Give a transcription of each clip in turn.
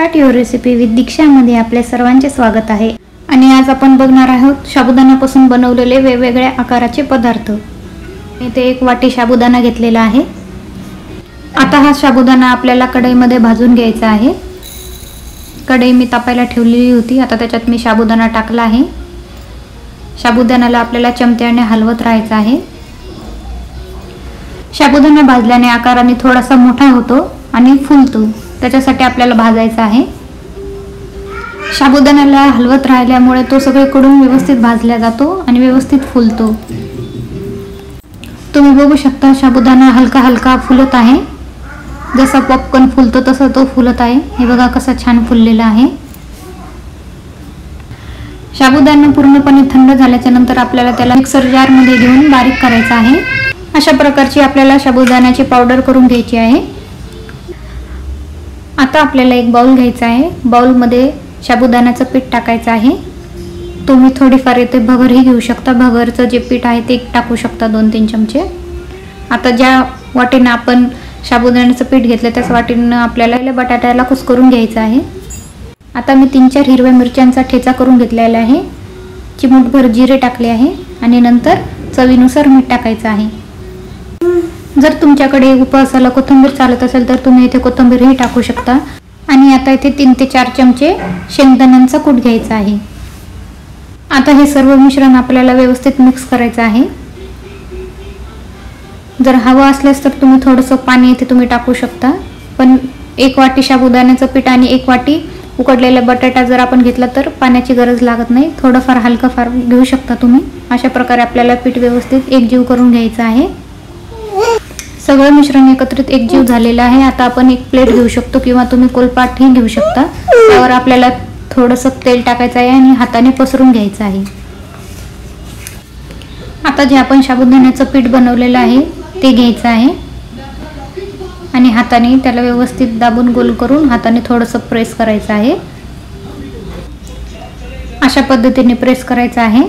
Start your recipe with दीक्षामध्ये आपले सर्वांचे स्वागत आहे। आणि आज आपण बघणार आहोत साबुदाण्यापासून बनवलेले वेगवेगळ्या आकाराचे पदार्थ। इथे एक वाटी साबुदाणा घेतलेला आहे। आता हा साबुदाणा आपल्याला कढईमध्ये भाजून घ्यायचा आहे। कढई मी तापायला ठेवलेली होती, आता त्याच्यात मी साबुदाणा टाकला आहे। साबुदाण्याला आपल्याला चमच्याने हलवत राहायचं आहे। साबुदाणा भाजल्याने आकाराने थोडासा मोठा होतो आणि फुलतो, त्याच्यासाठी आपल्याला भाजायचा आहे। साबुदाण्याला हलवत राहिल्यामुळे तो सगळीकडून व्यवस्थित भाजला जातो आणि व्यवस्थित फुलतो। तुम्ही बघू शकता साबुदाणा हलका हलका फुलत आहे, जसा पॉपकॉर्न फुलतो तसा तो फुलत आहे। हे बघा कसा छान फुललेला आहे। साबुदाणा पूर्णपणे थंड झाल्याच्या नंतर आपल्याला त्याला मिक्सर जार मध्ये घेऊन बारीक करायचा आहे। अशा प्रकारची आपल्याला साबुदाण्याची पावडर करून घ्यायची आहे। आता आपल्याला एक बाउल घ्यायचा आहे। बाउल मध्ये साबुदाण्याचं पीठ टाकायचं आहे। तुम्ही थोडीफार इथे भगरही घेऊ शकता, भगरचं जे पीठ आहे ते टाकू शकता 2-3 चमचे। आता ज्या वाटीने आपण साबुदाण्याचं पीठ घेतलं त्याच वाटीने आपल्याला बटाट्याला कुस्करून घ्यायचं आहे। आता मी 3-4 हिरव्या मिरच्यांचा ठेचा करून घेतलेला आहे। चिमूटभर जिरे टाकले आहे आणि नंतर चवीनुसार मीठ टाकायचं आहे। जर तुमच्याकडे उपवासाला कोथिंबीर चालत असेल तर तुम्ही इथे कोथिंबीरही टाकू शकता। आणि आता इथे 3 ते 4 चमचे शेंगदाण्यांचा कूट घ्यायचा आहे। आता हे सर्व मिश्रण आपल्याला व्यवस्थित मिक्स करायचं आहे। जर हवं असल्यास तर तुम्ही थोडंसं पाणी इथे तुम्ही टाकू शकता, पण 1 वाटी साबुदाण्याचं पीठ आणि 1 वाटी उकडलेला बटाटा जर आपण घेतला तर पाण्याची गरज लागत नाही, थोडंफार हलकं फार घेऊ शकता तुम्ही। अशा प्रकारे आपल्याला पीठ व्यवस्थित एकजीव करून घ्यायचं आहे। सगळं मिश्रण एकत्रित एकजीव झालेलं आहे। आता आपण एक प्लेट घेऊ शकतो किंवा तुम्ही कोलपाटही घेऊ शकता। त्यावर आपल्याला थोडंसं तेल टाकायचं आहे आणि हाताने पसरून घ्यायचं आहे। आता जे आपण साबुदाण्याचं पीठ बनवलेलं आहे ते घ्यायचं आहे आणि हाताने त्याला व्यवस्थित दाबून गोल करून हाताने थोडंसं प्रेस करायचं आहे। अशा पद्धतीने प्रेस करायचं आहे।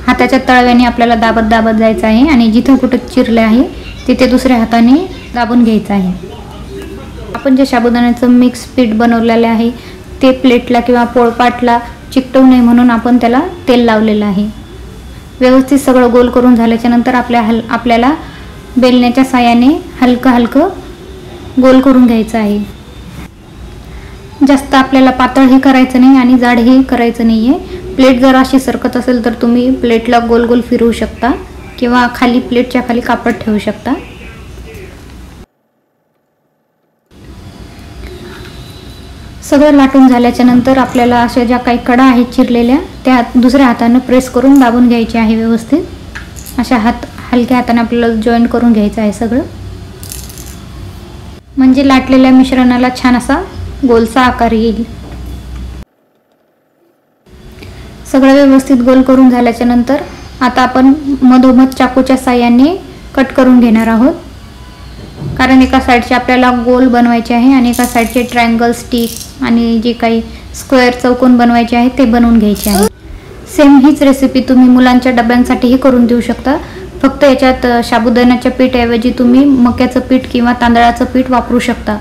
हाताच्या तळव्याने आपल्याला दाबत दाबत जायचं आहे आणि जिथे कुठे चिरले आहे तिथे दुसऱ्या हाताने दाबून घ्यायचं आहे। आपण जे साबुदाण्याचं मिक्स पीठ बनवलेलं आहे ते प्लेटला किंवा पोळपाटला चिकटवू नये म्हणून आपण त्याला तेल लावलेलं आहे। व्यवस्थित सगळं गोल करून झाल्याच्या नंतर आपल्याला बेलण्याच्या साहाय्याने हलकं हलकं गोल करून घ्यायचं आहे। जास्त आपल्याला पातळही करायचं नाही आणि जाडही करायचं नाहीये। प्लेट जर अशी सरकत असेल तर तुम्ही प्लेटला गोल गोल फिरवू शकता किंवा खाली प्लेटच्या खाली कापड ठेवू शकता। सगळं लाटून झाल्याच्या नंतर आपल्याला अशा ज्या काही कडा आहेत चिरलेल्या त्या दुसऱ्या हाताने प्रेस करून दाबून घ्यायचे आहे। व्यवस्थित अशा हलक्या हाताने आपल्याला जॉईंट करून घ्यायचं आहे सगळं, म्हणजे लाटलेल्या मिश्रणाला छान असा गोलचा आकार येईल। सगळं व्यवस्थित गोल करून झाल्याच्या नंतर आता आपण मधोमध चाकूच्या साहाय्याने कट करून घेणार आहोत, कारण एका साईडचे आपल्याला गोल बनवायचे आहे आणि एका साईडचे ट्रायंगल, स्टिक आणि जे काही स्क्वेअर चौकोन बनवायचे आहे ते बनवून घ्यायचे आहे। सेम हीच रेसिपी तुम्ही मुलांच्या डब्यांसाठीही करून देऊ शकता, फक्त याच्यात साबुदाण्याच्या पीठऐवजी तुम्ही मक्याचं पीठ किंवा तांदळाचं पीठ वापरू शकता।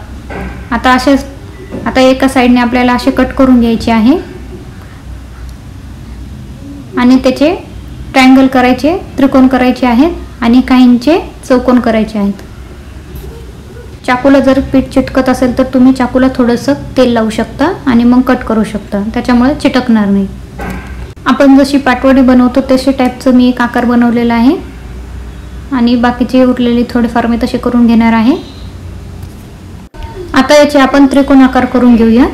आता एका साईडने आपल्याला असे कट करून घ्यायचे आहे आणि त्याचे ट्रायंगल करायचे, त्रिकोण करायचे आहेत आणि काहींचे चौकोन करायचे आहेत। चाकूला जर पीठ चिटकत असेल तर तुम्ही चाकूला थोडंसं तेल लावू शकता आणि मग कट करू शकता, त्याच्यामुळे चिटकणार नाही। आपण जशी पाटवडी बनवतो तसे टाईपचं मी एक आकार बनवलेला आहे आणि बाकीचे उरलेले थोडेफार मी तसे करून घेणार आहे। आता याचे आपण त्रिकोण आकार करून घेऊया।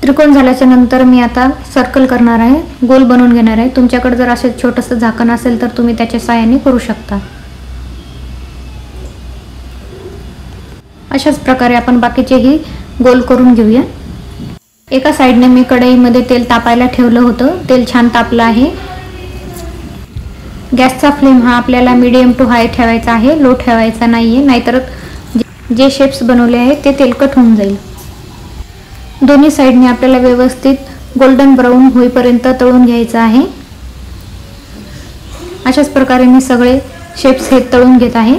त्रिकोण झाल्याच्या नंतर मी आता सर्कल करणार आहे, गोल बनवून घेणार आहे। तुमच्याकडे जर असे छोटंसं झाकण असेल तर तुम्ही त्याच्या साहाय्याने करू शकता। अशाच प्रकारे आपण बाकीचेही गोल करून घेऊया। एका साईडने मी कढईमध्ये तेल तापायला ठेवलं होतं, तेल छान तापलं आहे। गॅसचा फ्लेम हा आपल्याला मीडियम टू हाय ठेवायचा आहे, लो ठेवायचा नाहीये, नाहीतर जे शेप्स बनवले आहेत ते तेलकट होऊन जाईल। दोन्ही साईडने आपल्याला व्यवस्थित गोल्डन ब्राऊन होईपर्यंत तळून घ्यायचं आहे। अशाच प्रकारे मी सगळे शेप्स हे तळून घेत आहे।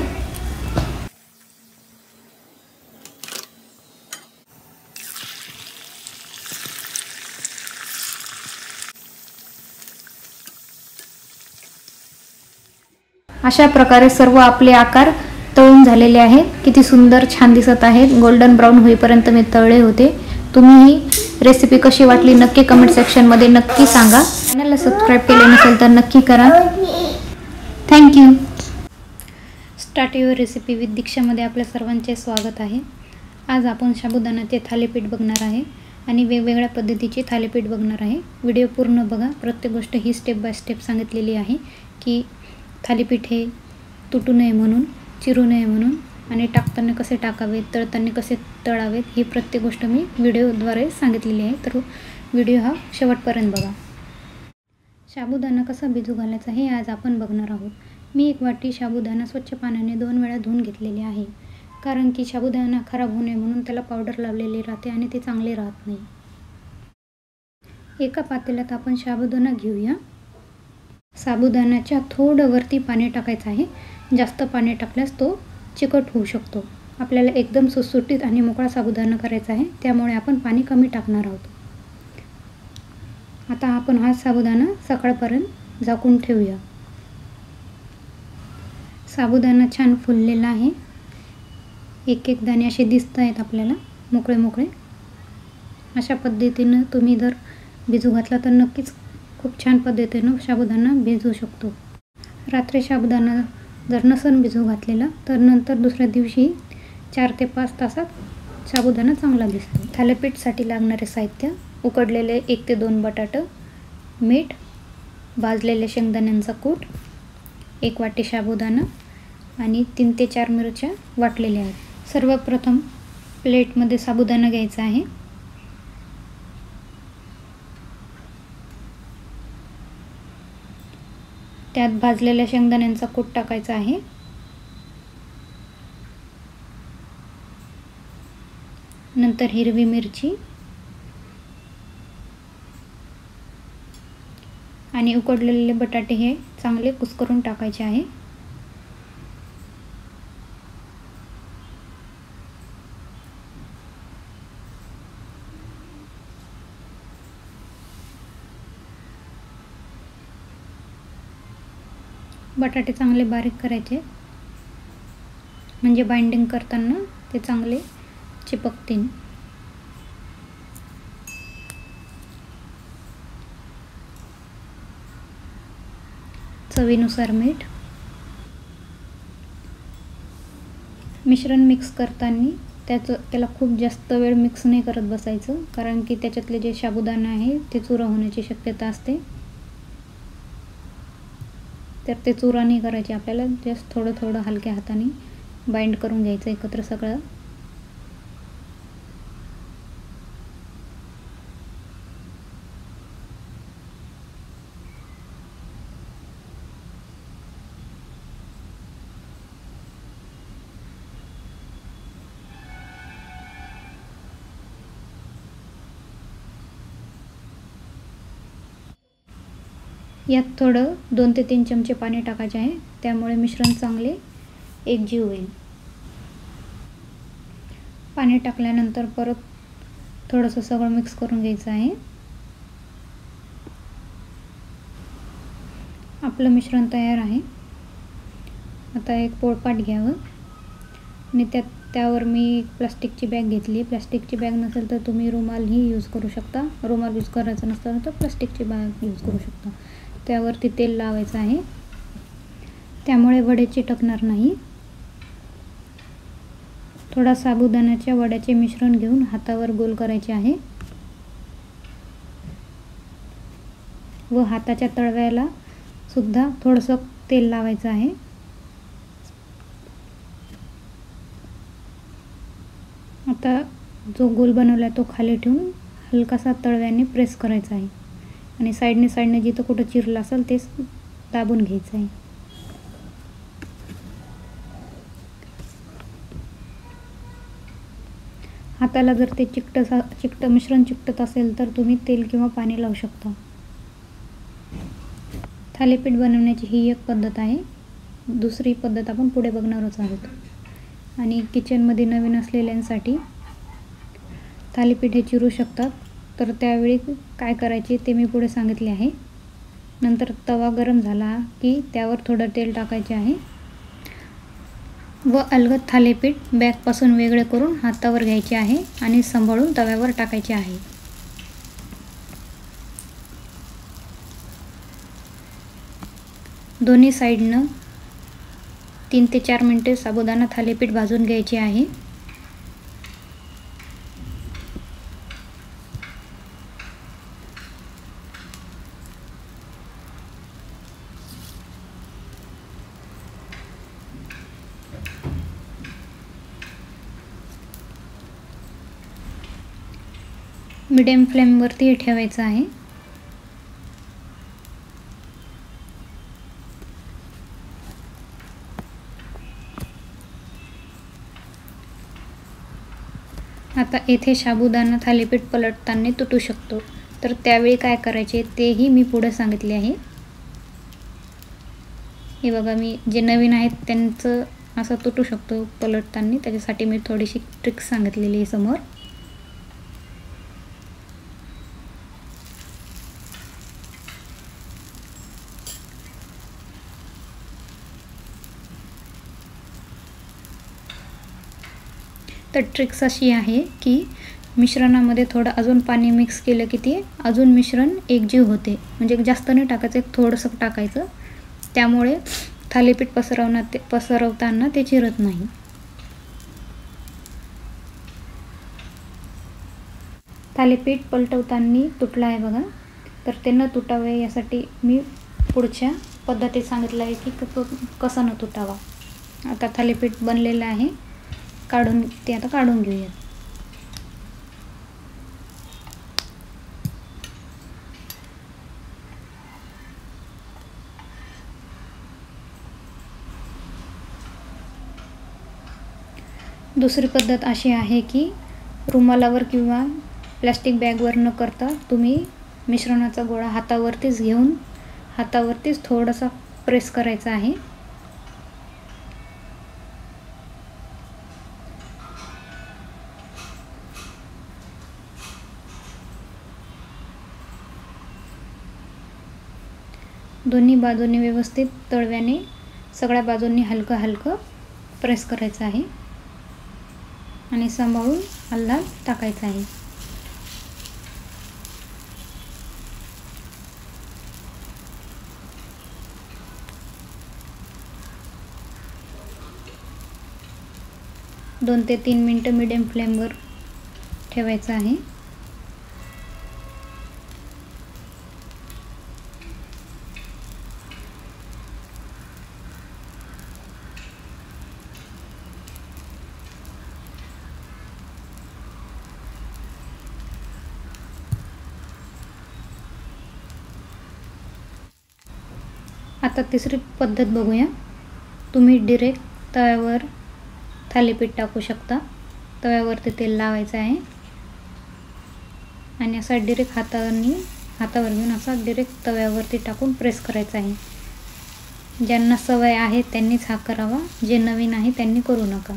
अशा प्रकारे सर्व आपले आकार तळून झालेले आहेत। किती सुंदर छान दिसत आहेत। गोल्डन ब्राऊन होईपर्यंत मी तळले होते। तुम्ही ही रेसिपी कशी वाटली नक्की कमेंट सेक्शनमध्ये नक्की सांगा। चॅनलला सबस्क्राईब केले नसेल तर नक्की करा। Thank you. Start your recipe with दीक्षामध्ये आपल्या सर्वांचे स्वागत आहे। आज आपण साबुदाण्याचे थालीपीठ बघणार आहे आणि वेगवेगळ्या पद्धतीचे थालीपीठ बघणार आहे। व्हिडिओ पूर्ण बघा। प्रत्येक गोष्ट ही स्टेप बाय स्टेप सांगितलेली आहे की थालीपीठ हे तुटू नये म्हणून, चिरू नये म्हणून आणि टाकताना कसे टाकावेत, तळताना कसे तळावेत ही प्रत्येक गोष्ट मी व्हिडिओद्वारे सांगितलेली आहे। तर व्हिडिओ हा शेवटपर्यंत बघा। साबुदाणा कसा भिजू घालायचा हे आज आपण बघणार आहोत। मी 1 वाटी साबुदाणा स्वच्छ पाण्याने 2 वेळा धुवून घेतलेले आहे, कारण की साबुदाणा खराब होऊ नये म्हणून त्याला पावडर लावलेली राहते आणि ते चांगले राहत नाही। एका पातेल्यात आपण साबुदाणा घेऊया। साबुदाण्याच्या थोडं वरती पाणी टाकायचं आहे। जास्त पाणी टाकल्यास तो चिकट होऊ शकतो। आपल्याला एकदम सुटसुटीत आणि मोकळा साबुदाणा करायचा आहे, त्यामुळे आपण पाणी कमी टाकणार आहोत। आता आपण हा साबुदाणा सकाळपर्यंत झाकून ठेवूया। साबुदाणा छान फुललेला आहे। एक एक दाणे असे दिसत आहेत आपल्याला मोकळे मोकळे। अशा पद्धतीने तुम्ही जर भिजू घातला तर नक्कीच खूप छान पद्धतीने साबुदाणा भिजू शकतो। रात्री साबुदाणा जर नसन भिजू घातलेला तर नंतर दुसऱ्या दिवशी 4 ते 5 तासात साबुदाणा चांगला दिसतो। थालीपीठसाठी लागणारे साहित्य: उकडलेले 1 ते 2 बटाटे, मीठ, भाजलेले शेंगदाण्यांचा कूट, 1 वाटी साबुदाणा आणि 3 ते 4 मिरच्या वाटलेल्या आहेत। सर्वप्रथम प्लेटमध्ये साबुदाणा घ्यायचा आहे। त्यात भाजलेल्या शेंगदाण्यांचा कूट टाकायचा आहे। नंतर हिरवी मिरची आणि उकडलेले बटाटे हे चांगले कुस्करून टाकायचे आहे। बटाटे चांगले बारीक करायचे, म्हणजे बाइंडिंग करताना ते चांगले चिपकतील। चवीनुसार मीठ। मिश्रण मिक्स करताना त्याला खूप जास्त वेळ मिक्स नाही करत बसायचं, कारण की त्याच्यातले जे साबुदाणा आहे ते चुरा होण्याची शक्यता असते। तर ते चुरा नाही करायचे आपल्याला, जस्ट थोडं थोडं हलक्या हाताने बाइंड करून घ्यायचं एकत्र सगळं। यात थोडं 2 ते 3 चमचे पाणी टाकायचे आहे, त्यामुळे मिश्रण चांगले एकजीव होईल। पाणी टाकल्यानंतर परत थोडंसं सगळं मिक्स करून घ्यायचं आहे। आपलं मिश्रण तयार आहे। आता एक पोळपाट घ्यावं आणि त्यावर मी प्लास्टिकची बॅग घेतली। प्लास्टिकची बॅग नसेल तर तुम्ही रुमालही यूज करू शकता। रुमाल यूज करायचा नसतं तर प्लास्टिकची बॅग यूज करू शकता। त्यावरती तेल लावायचं आहे, त्यामुळे वडे चिटकणार नाही। थोडा साबुदाण्याच्या वड्याचे मिश्रण घेऊन हातावर गोल करायचे आहे व हाताच्या तळव्याला सुद्धा थोडंसं तेल लावायचं आहे। आता जो गोल बनवला तो खाली ठेवून हलकासा तळव्याने प्रेस करायचा आहे आणि साईडने जिथं कुठं चिरलं असेल ते दाबून घ्यायचं आहे। हाताला जर ते मिश्रण चिकटत असेल तर तुम्ही तेल किंवा पाणी लावू शकता. थालीपीठ बनवण्याची ही एक पद्धत आहे. दुसरी पद्धत आपण पुढे बघणारच आहोत. आणि किचनमध्ये नवीन असलेल्यांसाठी थालीपीठ हे चिरू शकतात, तर त्यावेळी काय करायचे ते मी पुढे सांगितले आहे. नंतर तवा गरम झाला की त्यावर थोडं तेल टाकायचे आहे व अलगद थालीपीठ बॅगपासून वेगळे करून हातावर घ्यायचे आहे आणि सांभाळून तव्यावर टाकायचे आहे. दोन्ही साईडनं 3 ते 4 मिनिटे साबुदाणा थालीपीठ भाजून घ्यायचे आहे. मीडियम फ्लेमवरती ठेवायचं आहे. आता येथे साबुदाणा थालीपीठ पलटताना तुटू शकतो, तर त्यावेळी काय करायचे तेही मी पुढे सांगितले आहे. हे बघा, मी जे नवीन आहेत त्यांचं असं तुटू शकतो पलटताना, त्याच्यासाठी मी थोडीशी ट्रिक सांगितलेली आहे समोर. तर ट्रिक्स अशी आहे की मिश्रणामध्ये थोडं अजून पाणी मिक्स केलं की ते अजून मिश्रण एकजीव होते. म्हणजे जास्त नाही टाकायचं, थोडंसं टाकायचं, त्यामुळे थालीपीठ पसरवताना ते चिरत नाही. थालीपीठ पलटवताना तुटलं आहे बघा, तर ते न तुटावे यासाठी मी पुढच्या पद्धतीत सांगितलं आहे की कसं न तुटावा. आता थालीपीठ बनलेलं आहे, आता काढून घेऊयात. दुसरी पद्धत अशी आहे की रुमालावर किंवा प्लास्टिक बॅगवर न करता तुम्ही मिश्रणाचा गोळा हातावरतीच घेऊन हातावरतीच थोडासा प्रेस करायचा आहे. दोन्ही बाजूंनी व्यवस्थित तळव्याने सगळ्या बाजूंनी हलकं हलकं प्रेस करायचं आहे आणि सांभाळून हलवून टाकायचं आहे. दोन ते 3 मिनिटं मीडियम फ्लेमवर ठेवायचं आहे. आता तिसरी पद्धत बघूया. तुम्ही डिरेक्ट तव्यावर थालीपीठ टाकू शकता. तव्यावरती तेल लावायचं आहे आणि असा डिरेक्ट हातावर घेऊन असा डिरेक्ट तव्यावरती टाकून प्रेस करायचा आहे. ज्यांना सवय आहे त्यांनीच हा करावा, जे नवीन आहे त्यांनी करू नका,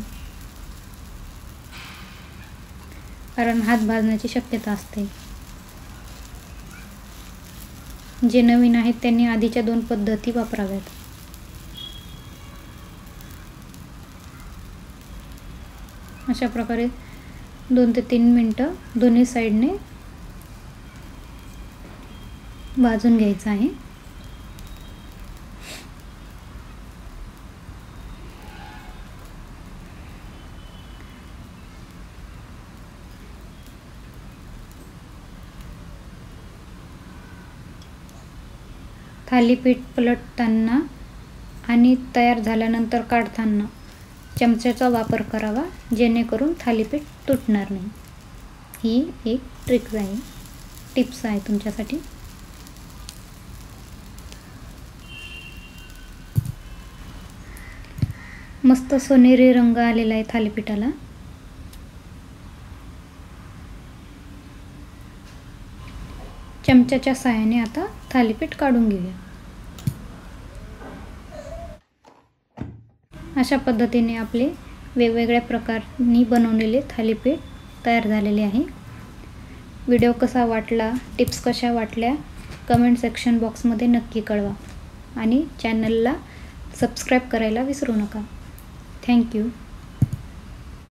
कारण हात भाजण्याची शक्यता असते. जे नवीन आहेत त्यांनी आधीच्या 2 पद्धती वापराव्यात. अशा प्रकारे 2 ते 3 मिनिटं दोन्ही साईडने भाजून घ्यायचं आहे. थालीपीठ पलटताना आणि तयार झाल्यानंतर काढताना चमच्याचा वापर करावा, जेणेकरून थालीपीठ तुटणार नाही. ही एक ट्रिक आहे, टिप्स आहे तुमच्यासाठी. मस्त सोनेरी रंग आलेला आहे थालीपीठाला. चमच्याच्या सहाय्याने आता थालीपीठ काढून घेऊया। अशा पद्धतीने आपले वेगवेगळ्या प्रकारांनी बनवलेले थालीपीठ तयार झालेले आहे। व्हिडिओ कसा वाटला, टिप्स कशा वाटल्या कमेंट सेक्शन बॉक्समध्ये नक्की कळवा आणि चॅनलला सबस्क्राईब करायला विसरू नका। थँक्यू।